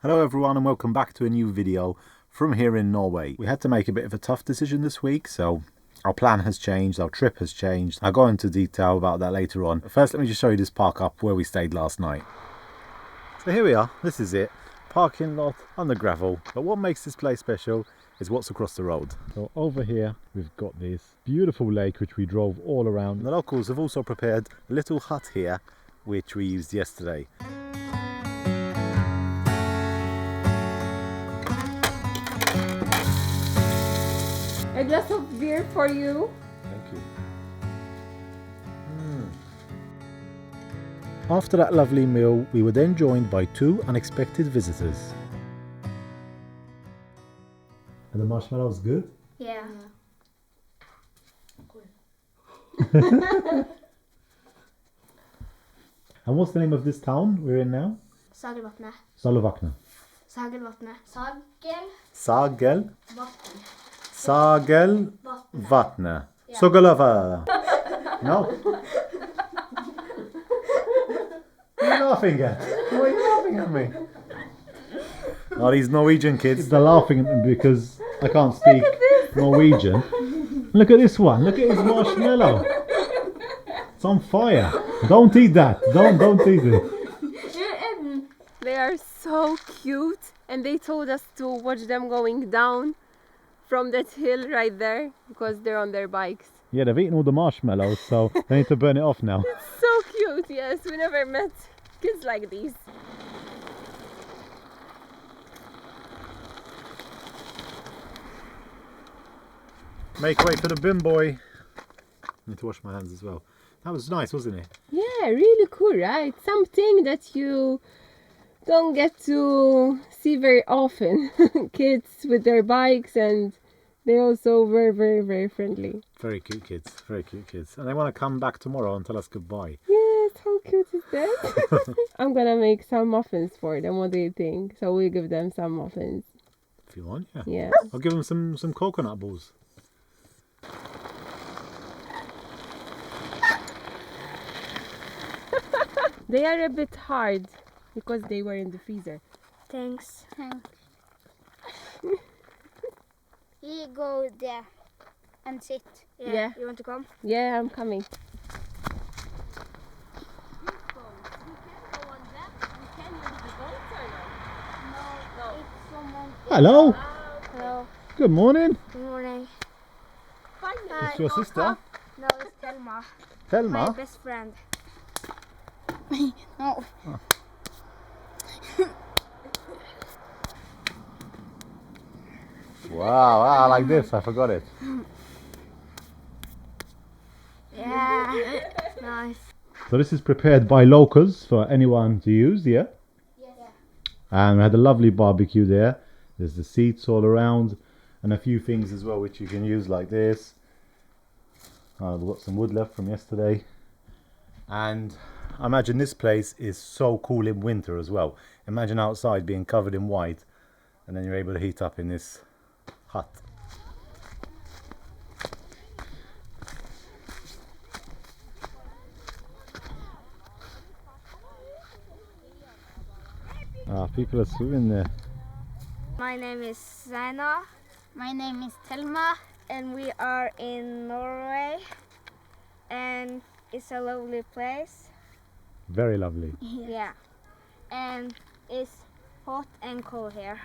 Hello everyone and welcome back to a new video from here in Norway. We had to make a bit of a tough decision this week, so our plan has changed, our trip has changed. I'll go into detail about that later on. First, let me just show you this park up where we stayed last night. So here we are, this is it. Parking lot on the gravel. But what makes this place special is what's across the road. So over here we've got this beautiful lake which we drove all around. The locals have also prepared a little hut here which we used yesterday. A glass of beer for you. Thank you. After that lovely meal, we were then joined by two unexpected visitors. Are the marshmallows good? Yeah. And what's the name of this town we're in now? Sagelvatnet. Salovakna. Sagelvatnet. Sagel. Sagelvatnet. Sogalava. No? What are you laughing at? Why are you laughing at me? Oh, these Norwegian kids, they're laughing at me because I can't speak Norwegian. Look at this one. Look at his marshmallow. It's on fire. Don't eat that. Don't eat it. They are so cute, and they told us to watch them going down from that hill right there because they're on their bikes. Yeah, they've eaten all the marshmallows, so they need to burn it off now. It's so cute, yes. We never met kids like these. Make way for the bin boy. I need to wash my hands as well. That was nice, wasn't it? Yeah, really cool, right? Something that you don't get to see very often. Kids with their bikes, and they also were very friendly. Very cute kids, And they want to come back tomorrow and tell us goodbye. Yes, how cute is that? I'm gonna make some muffins for them. What do you think? So we'll give them some muffins. If you want, yeah. Yeah. I'll give them some coconut balls. They are a bit hard because they were in the freezer. Thanks. You go there and sit. Yeah. You want to come? Yeah, I'm coming. Hello. Hello. Good morning. Good morning. It's your sister, No, it's Thelma. My Thelma. best friend. No. Wow, like this. I forgot it. Yeah. Nice. So this is prepared by locals for anyone to use, yeah? Yeah. And we had a lovely barbecue there. There's the seats all around and a few things as well which you can use like this. We've got some wood left from yesterday. And I imagine this place is so cool in winter as well. Imagine outside being covered in white and then you're able to heat up in this hut. People are swimming there. My name is Zaina. My name is Thelma. And we are in Norway. And it's a lovely place. Very lovely. Yeah. And it's hot and cold here.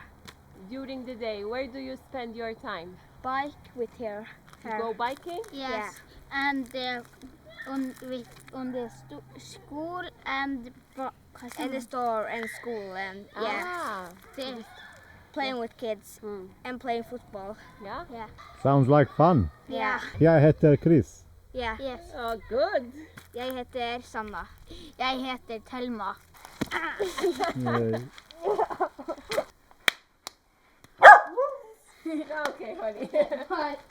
During the day, where do you spend your time? Bike with her. You go biking? Yes, and on the school and the store and school and Ah, playing with kids and playing football. yeah? Yeah. Sounds like fun. Yeah. Jag heter Chris. Yeah. Yes. Oh, good. Jeg heter Sanna. Jeg heter Thelma. Okay, honey.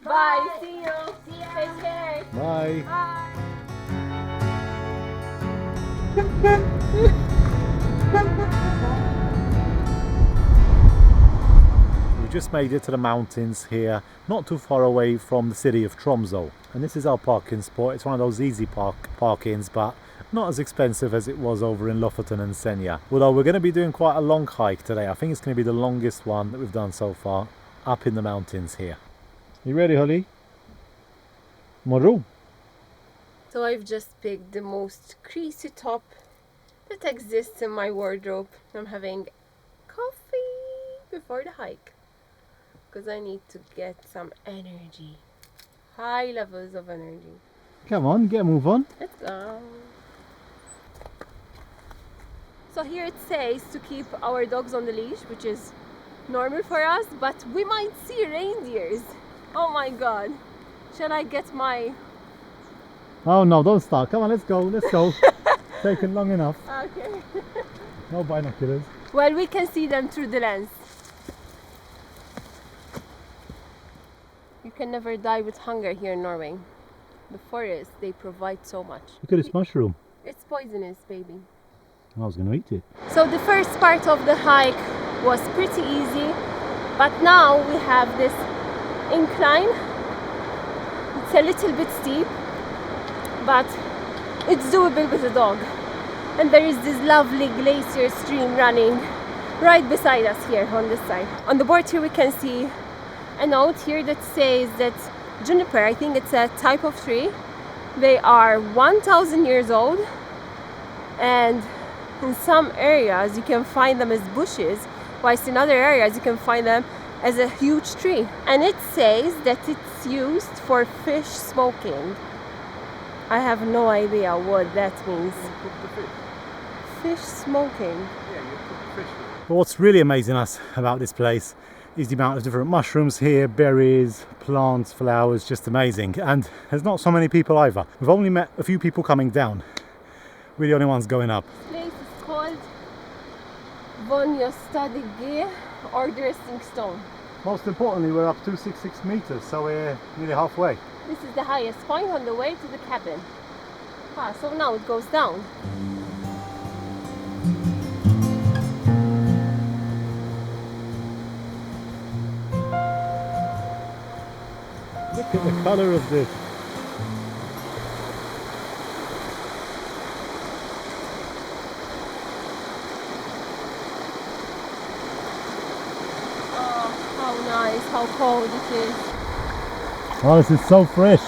Bye. See you. Take care. Bye. We just made it to the mountains here, not too far away from the city of Tromsø. And this is our parking spot. It's one of those easy parkings, but not as expensive as it was over in Lofoten and Senja. Although we're going to be doing quite a long hike today. I think it's going to be the longest one that we've done so far, up in the mountains here. You ready, Holly? Moro? So I've just picked the most creasy top that exists in my wardrobe. I'm having coffee before the hike because I need to get some energy, high levels of energy. Come on, get a move on. Let's go. So here it says to keep our dogs on the leash, which is normal for us, but we might see reindeers. Oh my god. Shall I get my... Oh no, don't start. Come on, let's go, let's go. Taken long enough. Okay. No binoculars. Well, we can see them through the lens. You can never die with hunger here in Norway. The forest, they provide so much. Look at this mushroom. It's poisonous, baby. I was going to eat it. So the first part of the hike was pretty easy, but now we have this incline. It's a little bit steep, but it's doable with a dog. And there is this lovely glacier stream running right beside us here on this side. On the board here we can see a note here that says that juniper, I think it's a type of tree, they are 1,000 years old, and in some areas you can find them as bushes, whilst in other areas you can find them as a huge tree. And it says that it's used for fish smoking. I have no idea what that means. Fish smoking. But what's really amazing us about this place is the amount of different mushrooms here, berries, plants, flowers, just amazing. And there's not so many people either. We've only met a few people coming down. We're the only ones going up. This place is called Vanlife or the Resting Stone. Most importantly, we're up 266 meters, so we're nearly halfway. This is the highest point on the way to the cabin. So now it goes down. Look at the colour of this. Oh, how nice, how cold it is. Oh, this is so fresh.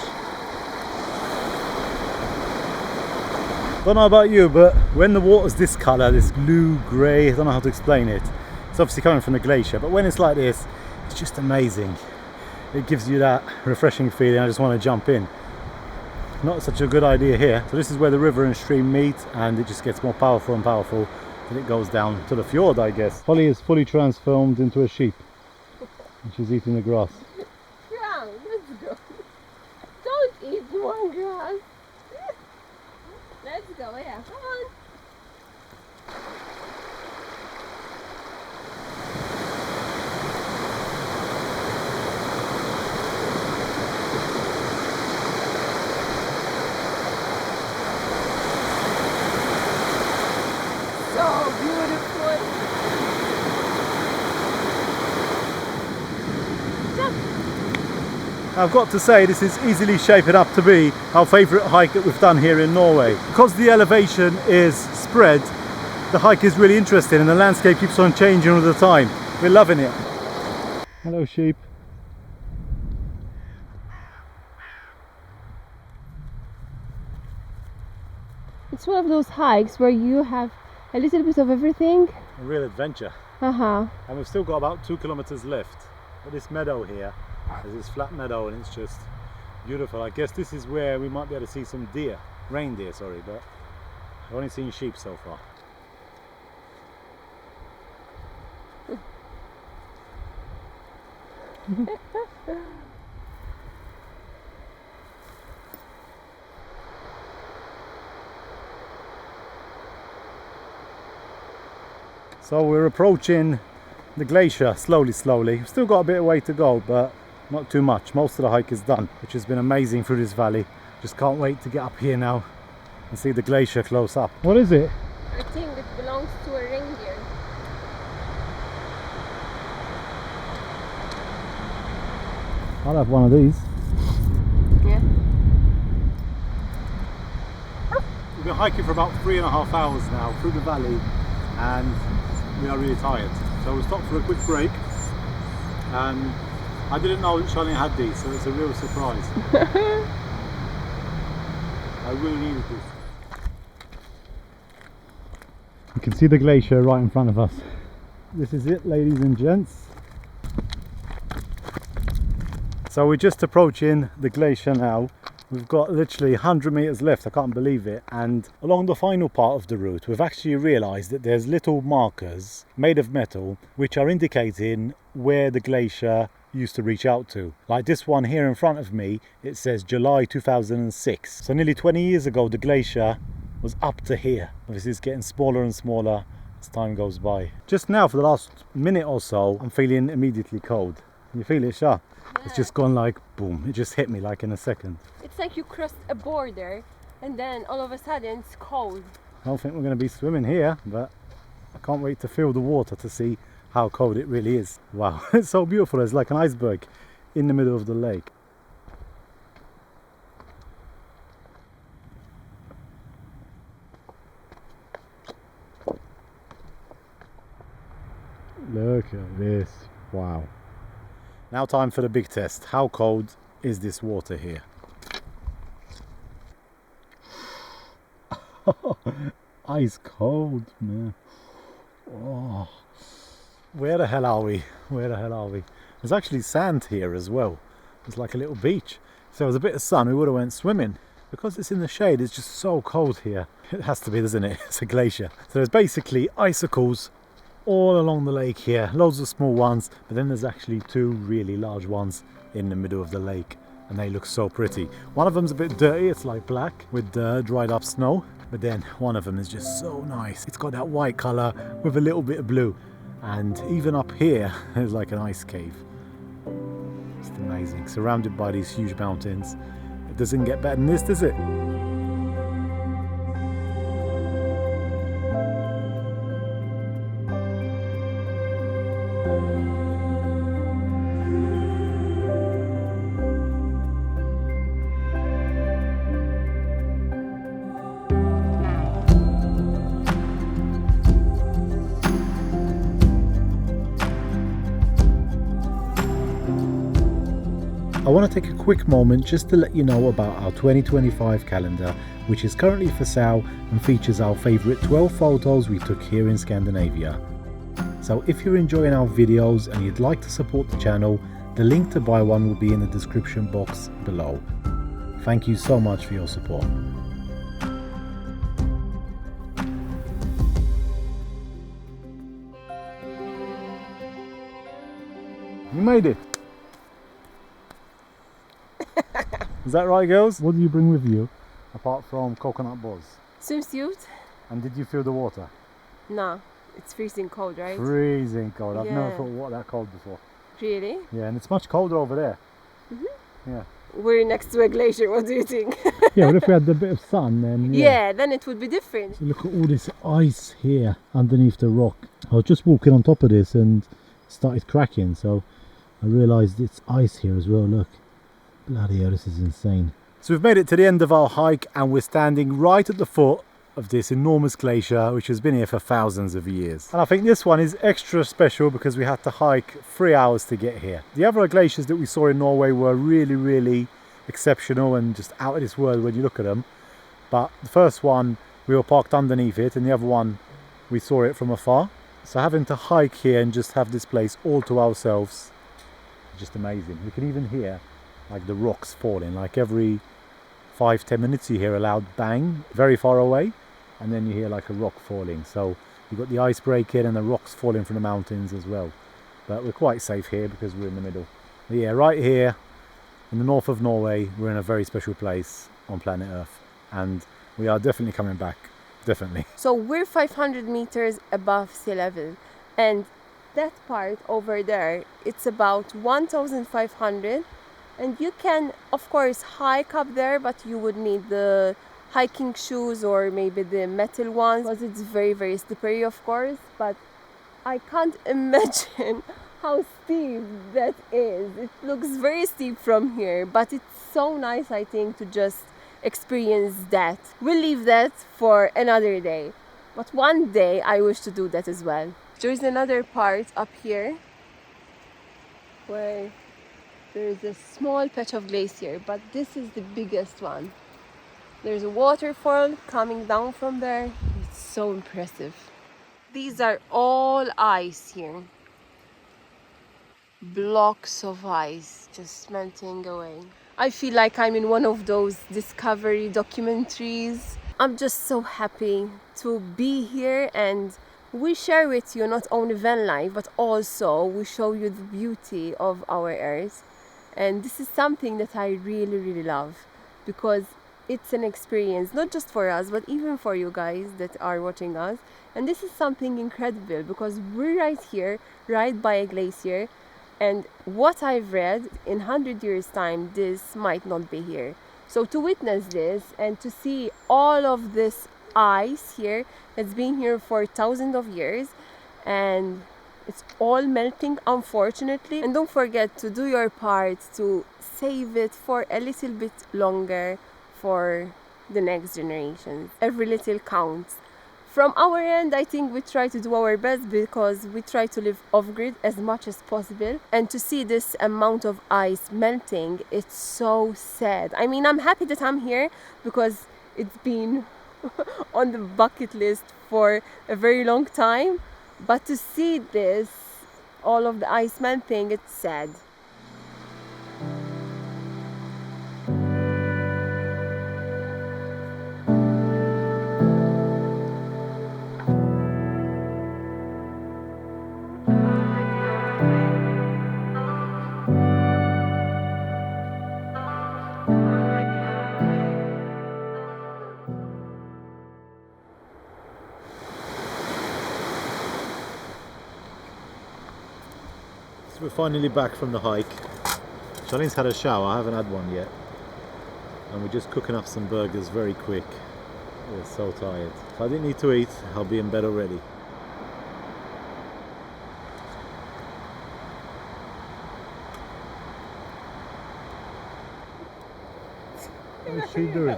Don't know about you, but when the water's this colour, this blue, grey, I don't know how to explain it. It's obviously coming from the glacier, but when it's like this, it's just amazing. It gives you that refreshing feeling. I just want to jump in. Not such a good idea here. So this is where the river and stream meet, and it just gets more powerful and powerful till it goes down to the fjord, I guess. Holly is fully transformed into a sheep, and she's eating the grass. Yeah, let's go. Don't eat more grass. Let's go, yeah, come on. So beautiful. Jump. I've got to say, this is easily shaping up to be our favourite hike that we've done here in Norway. Because the elevation is spread, the hike is really interesting and the landscape keeps on changing all the time. We're loving it. Hello, sheep. It's one of those hikes where you have a little bit of everything. A real adventure. And we've still got about 2 kilometers left. But this meadow here, there's this flat meadow and it's just beautiful. I guess this is where we might be able to see some reindeer, sorry, but I've only seen sheep so far. So we're approaching the glacier slowly. We've still got a bit of way to go, but not too much. Most of the hike is done, which has been amazing through this valley. Just can't wait to get up here now and see the glacier close up. What is it? I think it belongs to a reindeer. I'll have one of these. Yeah. We've been been hiking for about 3.5 hours now through the valley and we are really tired. So we stopped for a quick break and I didn't know that Charlene had these, so it's a real surprise. I really needed this. You can see the glacier right in front of us. This is it, ladies and gents. So we're just approaching the glacier now. We've got literally 100 meters left, I can't believe it. And along the final part of the route, we've actually realized that there's little markers made of metal which are indicating where the glacier used to reach out to. Like this one here in front of me, it says July 2006. So nearly 20 years ago, the glacier was up to here. Obviously it's getting smaller and smaller as time goes by. Just now, for the last minute or so, I'm feeling immediately cold. You feel it, Sha? Yeah. It's just gone like boom. It just hit me like in a second. It's like you crossed a border and then all of a sudden it's cold. I don't think we're going to be swimming here, but I can't wait to feel the water to see how cold it really is. Wow, it's so beautiful. It's like an iceberg in the middle of the lake. Look at this. Wow. Now time for the big test. How cold is this water here? Ice cold, man. Oh. Where the hell are we? Where the hell are we? There's actually sand here as well. It's like a little beach. So there was a bit of sun, we would have went swimming. Because it's in the shade, it's just so cold here. It has to be, doesn't it? It's a glacier. So there's basically icicles all along the lake here. Loads of small ones, but then there's actually two really large ones in the middle of the lake. And they look so pretty. One of them's a bit dirty, it's like black with dried up snow. But then one of them is just so nice. It's got that white colour with a little bit of blue. And even up here, there's like an ice cave. It's amazing. Surrounded by these huge mountains. It doesn't get better than this, does it? I want to take a quick moment just to let you know about our 2025 calendar, which is currently for sale and features our favourite 12 photos we took here in Scandinavia. So if you're enjoying our videos and you'd like to support the channel, the link to buy one will be in the description box below. Thank you so much for your support. You made it! Is that right, girls? What do you bring with you apart from coconut balls? Swimsuit? And did you feel the water? No, it's freezing cold, right? Freezing cold. I've never Yeah. felt water that cold before. Really? Yeah, and it's much colder over there. Yeah. We're next to a glacier, what do you think? Yeah, well, if we had a bit of sun, then Yeah, then it would be different. So look at all this ice here underneath the rock. I was just walking on top of this and started cracking, so I realised it's ice here as well. Look. Bloody hell, this is insane. So we've made it to the end of our hike and we're standing right at the foot of this enormous glacier which has been here for thousands of years. And I think this one is extra special because we had to hike 3 hours to get here. The other glaciers that we saw in Norway were really exceptional and just out of this world when you look at them. But the first one, we were parked underneath it, and the other one, we saw it from afar. So having to hike here and just have this place all to ourselves, just amazing. We can even hear like the rocks falling, like every 5-10 minutes you hear a loud bang very far away, and then you hear like a rock falling. So you've got the ice breaking and the rocks falling from the mountains as well. But we're quite safe here because we're in the middle. But yeah, right here in the north of Norway, we're in a very special place on planet Earth, and we are definitely coming back, definitely. So we're 500 meters above sea level, and that part over there, it's about 1,500. And you can, of course, hike up there, but you would need the hiking shoes or maybe the metal ones, because it's very slippery, of course. But I can't imagine how steep that is. It looks very steep from here, but it's so nice, I think, to just experience that. We'll leave that for another day. But one day I wish to do that as well. There's another part up here where there's a small patch of glacier, but this is the biggest one. There's a waterfall coming down from there. It's so impressive. These are all ice here. Blocks of ice just melting away. I feel like I'm in one of those discovery documentaries. I'm just so happy to be here, and we share with you not only van life, but also we show you the beauty of our earth. And this is something that I really, really love, because it's an experience not just for us, but even for you guys that are watching us. And this is something incredible because we're right here, right by a glacier. And what I've read, in 100 years' time, this might not be here. So to witness this and to see all of this ice here that's been here for thousands of years, and it's all melting, unfortunately. And don't forget to do your part to save it for a little bit longer for the next generations. Every little counts. From our end, I think we try to do our best because we try to live off-grid as much as possible. And to see this amount of ice melting, it's so sad. I mean, I'm happy that I'm here because it's been on the bucket list for a very long time. But to see this, all of the ice melting, it's sad. So we're finally back from the hike. Charlene's had a shower, I haven't had one yet. And we're just cooking up some burgers very quick. We're so tired. If I didn't need to eat, I'll be in bed already. What is she doing?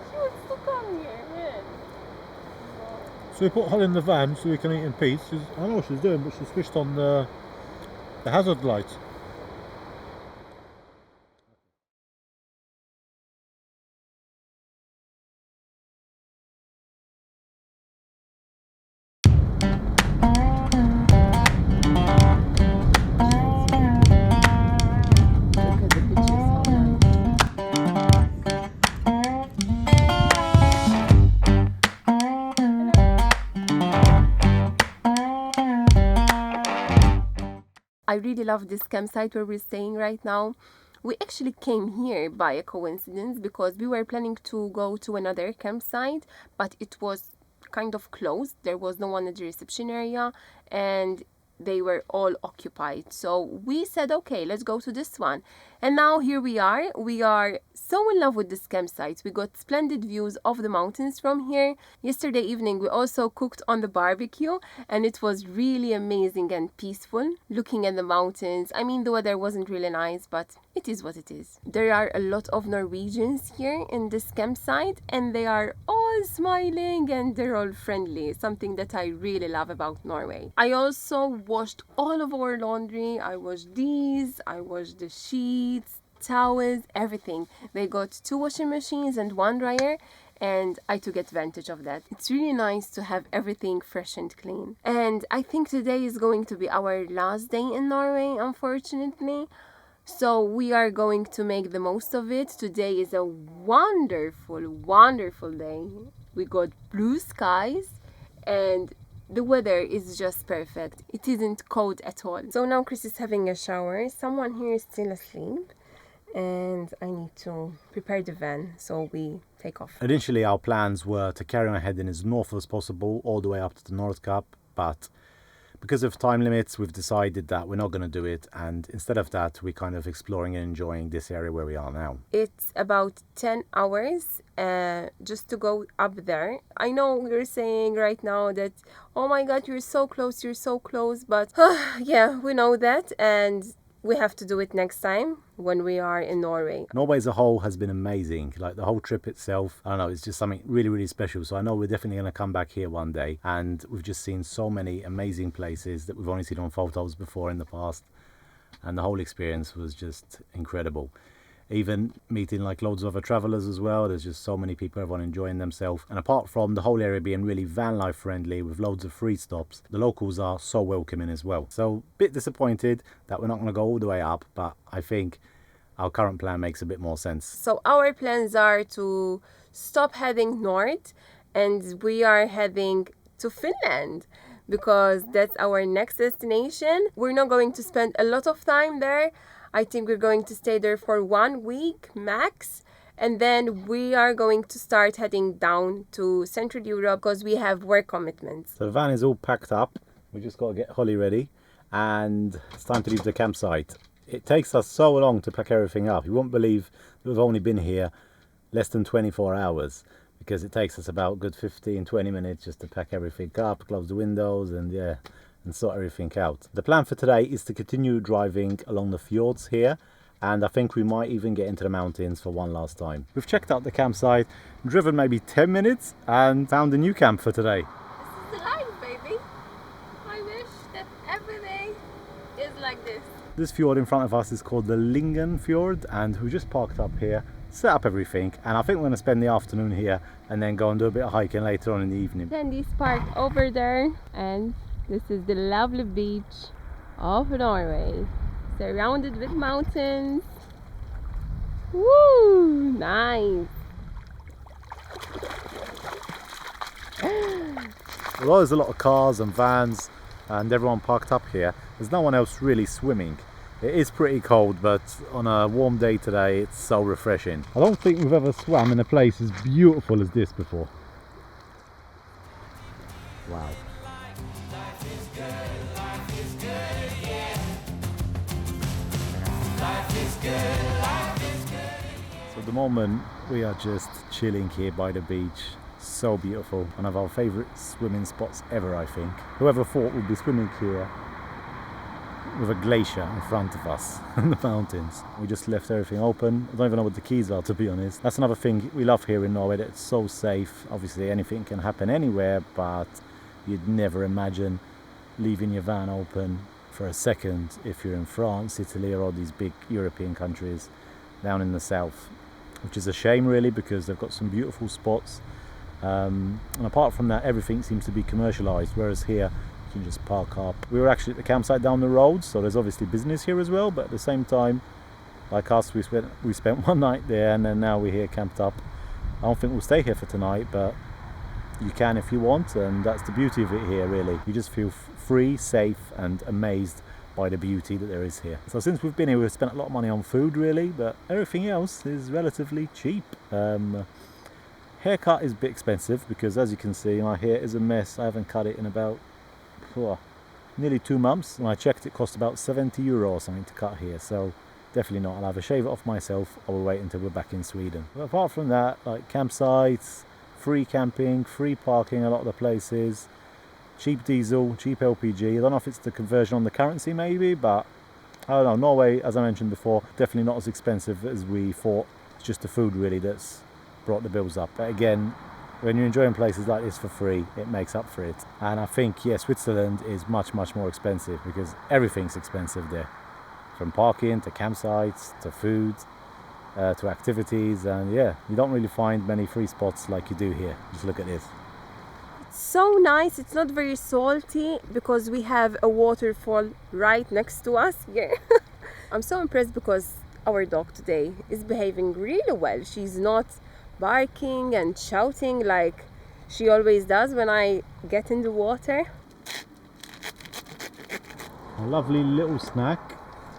She wants to come here, man. So we put Holly in the van so we can eat in peace. I know what she's doing, but she's switched on the hazard lights. I really love this campsite where we're staying right now. We actually came here by a coincidence because we were planning to go to another campsite, but it was kind of closed. There was no one at the reception area and they were all occupied. So we said, okay, let's go to this one. And now here we are. We are so in love with this campsite. We got splendid views of the mountains from here. Yesterday evening we also cooked on the barbecue and it was really amazing and peaceful looking at the mountains. I mean, the weather wasn't really nice, but it is what it is. There are a lot of Norwegians here in this campsite and they are all smiling and they're all friendly, something that I really love about Norway. I also washed all of our laundry. I washed these, I washed the sheets, towels, everything. They got 2 washing machines and 1 dryer and I took advantage of that. It's really nice to have everything fresh and clean. And I think today is going to be our last day in Norway, unfortunately. So we are going to make the most of it. Today is a wonderful, wonderful day. We got blue skies and the weather is just perfect. It isn't cold at all. So now Chris is having a shower. Someone here is still asleep and I need to prepare the van so we take off. Initially our plans were to carry on heading as north as possible all the way up to the North Cap, but because of time limits we've decided that we're not going to do it, and instead of that we're kind of exploring and enjoying this area where we are now. It's about 10 hours just to go up there. I know you're saying right now that, oh my god, you're so close, but yeah, we know that, and we have to do it next time when we are in Norway. Norway as a whole has been amazing. Like the whole trip itself, I don't know, it's just something really, really special. So I know we're definitely going to come back here one day. And we've just seen so many amazing places that we've only seen on photos before in the past. And the whole experience was just incredible. Even meeting like loads of other travellers as well. There's just so many people, everyone enjoying themselves. And apart from the whole area being really van life friendly with loads of free stops, the locals are so welcoming as well. So a bit disappointed that we're not going to go all the way up, but I think our current plan makes a bit more sense. So our plans are to stop heading north, and we are heading to Finland because that's our next destination. We're not going to spend a lot of time there. I think we're going to stay there for 1 week max, and then we are going to start heading down to Central Europe because we have work commitments. So the van is all packed up. We just got to get Holly ready and it's time to leave the campsite. It takes us so long to pack everything up. You won't believe that we've only been here less than 24 hours because it takes us about a good 15-20 minutes just to pack everything up, close the windows and sort everything out. The plan for today is to continue driving along the fjords here, and I think we might even get into the mountains for one last time. We've checked out the campsite, driven maybe 10 minutes and found a new camp for today. This is the life, baby. I wish that every day is like this. This fjord in front of us is called the Lyngen Fjord, and we just parked up here, set up everything, and I think we're going to spend the afternoon here and then go and do a bit of hiking later on in the evening. Sandy's parked over there, and this is the lovely beach of Norway, surrounded with mountains. Woo! Nice! Although there's a lot of cars and vans and everyone parked up here, there's no one else really swimming. It is pretty cold, but on a warm day today it's so refreshing. I don't think we've ever swam in a place as beautiful as this before. Wow. So at the moment we are just chilling here by the beach. So beautiful, one of our favourite swimming spots ever, I think. Whoever thought we'd be swimming here with a glacier in front of us in the mountains. We just left everything open. I don't even know what the keys are, to be honest. That's another thing we love here in Norway, that it's so safe. Obviously anything can happen anywhere, but you'd never imagine leaving your van open for a second if you're in France, Italy, or all these big European countries down in the south, which is a shame really, because they've got some beautiful spots, and apart from that everything seems to be commercialized, whereas here you can just park up. We were actually at the campsite down the road, so there's obviously business here as well, but at the same time, like us, we spent one night there and then now we're here camped up. I don't think we'll stay here for tonight, but you can if you want, and that's the beauty of it here really. You just feel free, safe and amazed by the beauty that there is here. So since we've been here, we've spent a lot of money on food really, but everything else is relatively cheap. Haircut is a bit expensive because, as you can see, my hair is a mess. I haven't cut it in about nearly 2 months, and I checked it cost about 70 euro or something to cut here, so definitely not. I'll either shave it off myself or we'll wait until we're back in Sweden. But apart from that, like campsites, free camping, free parking a lot of the places, cheap diesel, cheap LPG. I don't know if it's the conversion on the currency maybe, but I don't know. Norway, as I mentioned before, definitely not as expensive as we thought. It's just the food really that's brought the bills up. But again, when you're enjoying places like this for free, it makes up for it. And I think, yeah, Switzerland is much, much more expensive because everything's expensive there. From parking to campsites to food to activities, and yeah, you don't really find many free spots like you do here. Just look at this. So nice. It's not very salty because we have a waterfall right next to us here. I'm so impressed because our dog today is behaving really well. She's not barking and shouting like she always does when I get in the water. A lovely little snack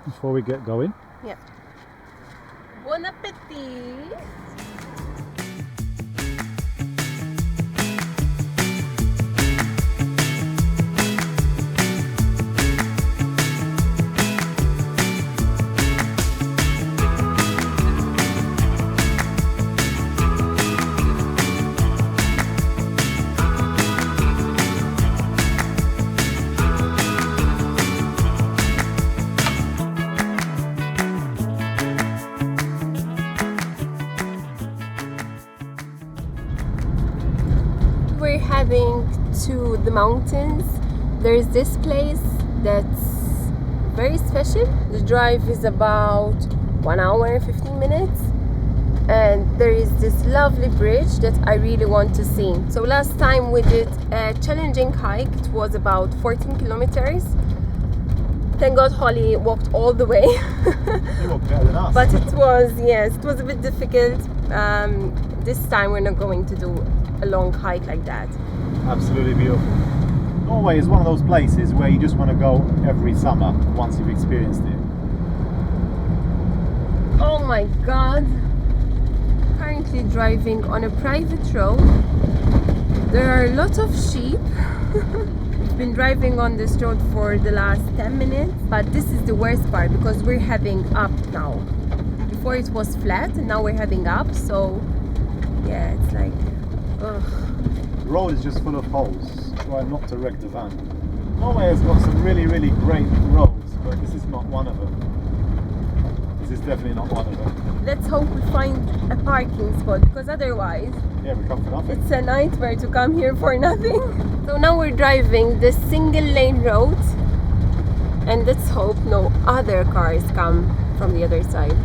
before we get going. Yeah. Bon appetit! to the mountains, there is this place that's very special. The drive is about 1 hour and 15 minutes. And there is this lovely bridge that I really want to see. So last time we did a challenging hike. It was about 14 kilometers. Thank God Holly walked all the way. You walked better than us. But it was a bit difficult. This time we're not going to do a long hike like that. Absolutely beautiful. Norway is one of those places where you just want to go every summer once you've experienced it. Oh my God. Currently driving on a private road. There are a lot of sheep. We've been driving on this road for the last 10 minutes, but this is the worst part because we're heading up now. Before it was flat and now we're heading up, so yeah, it's like ugh. The road is just full of holes. Try not to wreck the van. Norway has got some really great roads, but this is not one of them. This is definitely not one of them. Let's hope we find a parking spot, because otherwise Yeah, we come for nothing. it's a nightmare to come here for nothing. So now we're driving the single lane road, and let's hope no other cars come from the other side.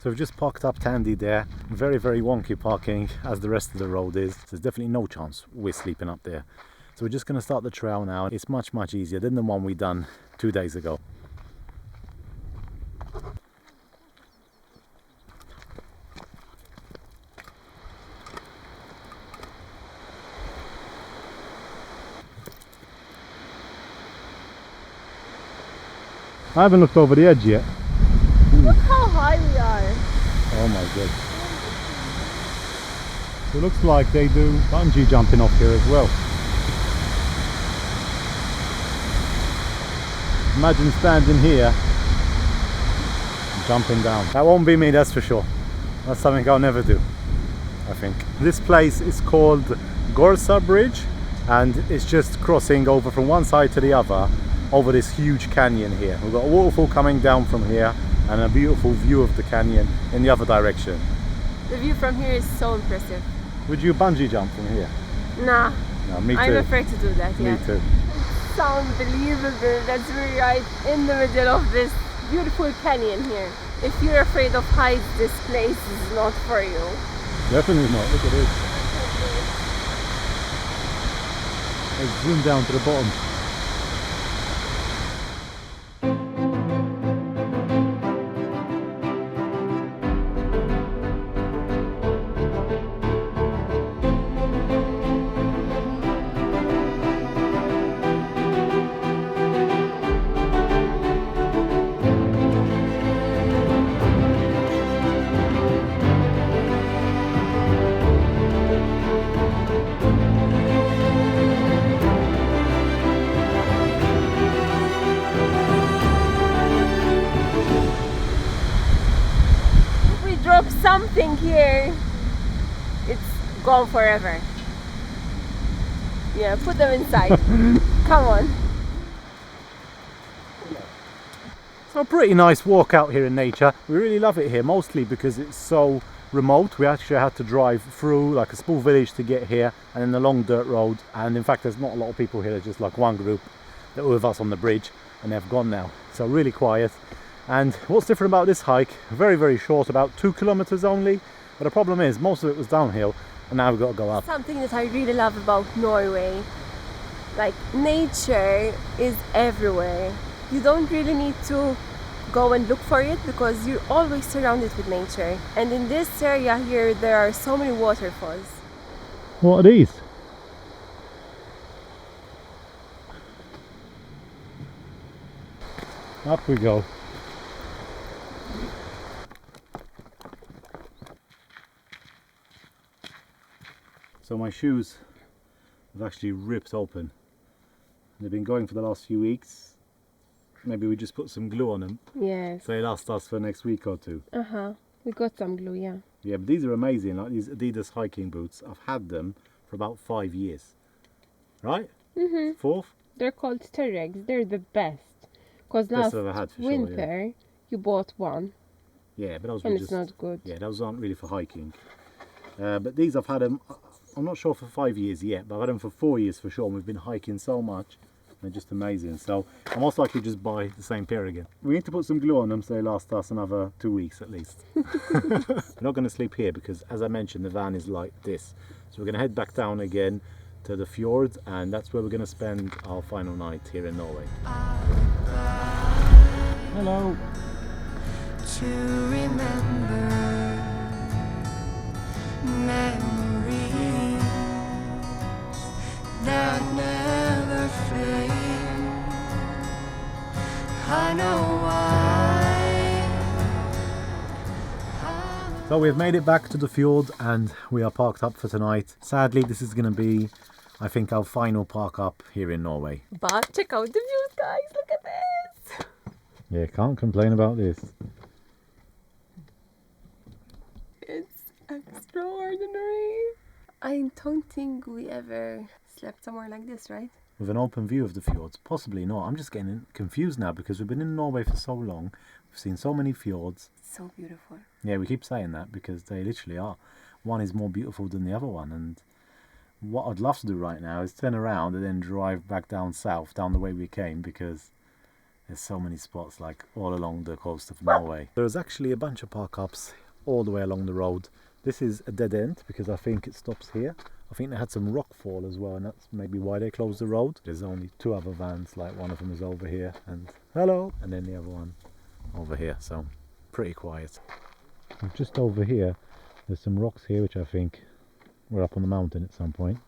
So we've just parked up Tandy there. Very wonky parking as the rest of the road is. So there's definitely no chance we're sleeping up there. So we're just going to start the trail now. It's much easier than the one we done 2 days ago. I haven't looked over the edge yet. Look how high we are. Oh my god. It looks like they do bungee jumping off here as well. Imagine standing here and jumping down. That won't be me, that's for sure. That's something I'll never do, I think. This place is called Gorsa Bridge, and it's just crossing over from one side to the other over this huge canyon here. We've got a waterfall coming down from here and a beautiful view of the canyon in the other direction. The view from here is so impressive. Would you bungee jump from here? Nah, No, me too. I'm afraid to do that, yeah. Me too. It's unbelievable that we're right in the middle of this beautiful canyon here. If you're afraid of heights, this place is not for you. Definitely not. Look at this. Let's zoom down to the bottom. Something here, it's gone forever. Yeah, put them inside. Come on. So a pretty nice walk out here in nature. We really love it here, mostly because it's so remote. We actually had to drive through like a small village to get here, and then a long dirt road. And in fact, there's not a lot of people here. There's just like one group that were with us on the bridge, and they've gone now. So really quiet. And what's different about this hike, very short, about 2 kilometers only, but the problem is most of it was downhill and now we've got to go up. Something that I really love about Norway, like nature is everywhere. You don't really need to go and look for it because you're always surrounded with nature. And in this area here there are so many waterfalls. What are these? Up we go. So my shoes have actually ripped open. They've been going for the last few weeks. Maybe we just put some glue on them. Yes. So they last us for next week or two. We got some glue, yeah. Yeah, but these are amazing. Like these Adidas hiking boots. I've had them for about 5 years. Right? Fourth? They're called Terrex. They're the best. Because Best last I've ever had for sure, winter You bought one. Yeah, but those And were it's just not good. Yeah, those aren't really for hiking. But these I've had them. I'm not sure for 5 years yet, but I've had them for 4 years for sure. And we've been hiking so much. They're just amazing. So I'm most likely just buy the same pair again. We need to put some glue on them so they last us another 2 weeks at least. We're not going to sleep here because, as I mentioned, the van is like this. So we're going to head back down again to the fjord, and that's where we're going to spend our final night here in Norway. Hello. To remember memories that never fade. I know why. So we've made it back to the fjord and we are parked up for tonight. Sadly, this is going to be, I think, our final park up here in Norway. But check out the views, guys. Look at this. Yeah, can't complain about this. It's extraordinary. I don't think we ever slept somewhere like this, right? With an open view of the fjords? Possibly not. I'm just getting confused now because we've been in Norway for so long. We've seen so many fjords. So beautiful. Yeah, we keep saying that because they literally are. One is more beautiful than the other one. And what I'd love to do right now is turn around and then drive back down south, down the way we came, because there's so many spots like all along the coast of Norway. There's actually a bunch of park ups all the way along the road. This is a dead end because I think it stops here. I think they had some rock fall as well, and that's maybe why they closed the road. There's only 2 other vans, like one of them is over here and hello, and then the other one over here, so pretty quiet. And just over here there's some rocks here which I think were up on the mountain at some point.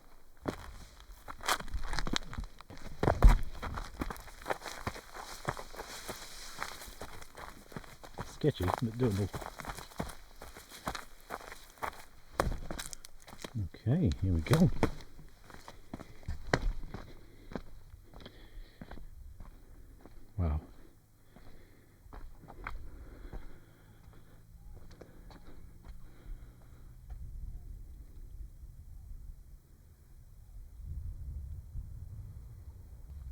Sketchy, but doable. Okay, here we go. Wow.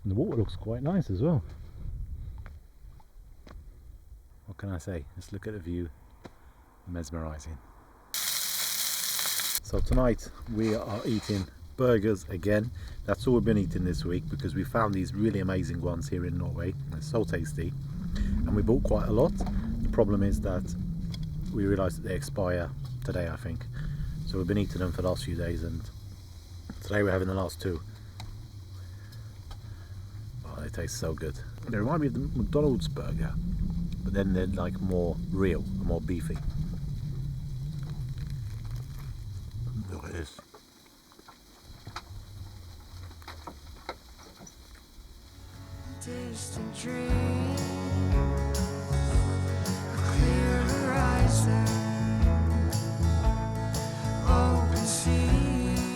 And the water looks quite nice as well. What can I say? Just look at the view. Mesmerizing. So tonight we are eating burgers again. That's all we've been eating this week because we found these really amazing ones here in Norway. They're so tasty and we bought quite a lot. The problem is that we realised that they expire today, I think. So we've been eating them for the last few days and today we're having the last 2. Oh, they taste so good. They remind me of the McDonald's burger, but then they're like more real and more beefy. Look at this. Distant dreams, clear horizon, open seas.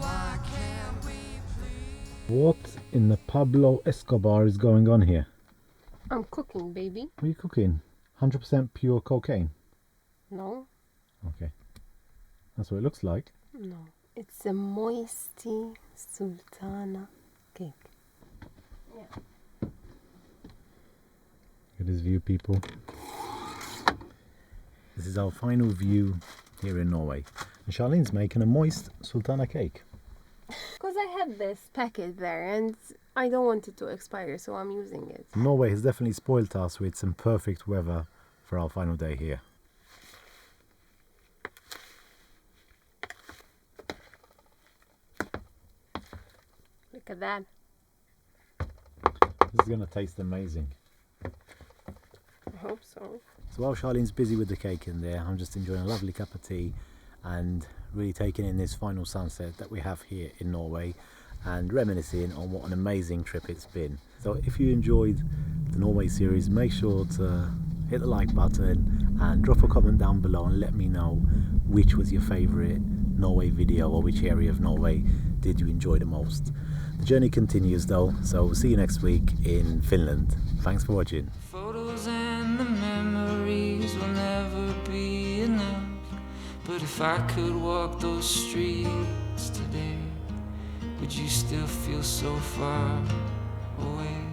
Why can't we please? What in the Pablo Escobar is going on here? I'm cooking, baby. What are you cooking? 100% pure cocaine? No, Okay. That's what it looks like. no. It's a moisty sultana cake. Look at this view, people. This is our final view here in Norway. And Charlene's making a moist sultana cake. Because I had this packet there and I don't want it to expire, so I'm using it. Norway has definitely spoiled us with some perfect weather for our final day here. Look at that. This is going to taste amazing. I hope so. So while Charlene's busy with the cake in there, I'm just enjoying a lovely cup of tea and really taking in this final sunset that we have here in Norway and reminiscing on what an amazing trip it's been. So if you enjoyed the Norway series, make sure to hit the like button and drop a comment down below and let me know which was your favourite Norway video or which area of Norway did you enjoy the most. The journey continues though, so we'll see you next week in Finland. Thanks for watching. Photos and the memories will never be enough. But if I could walk those streets today, would you still feel so far away?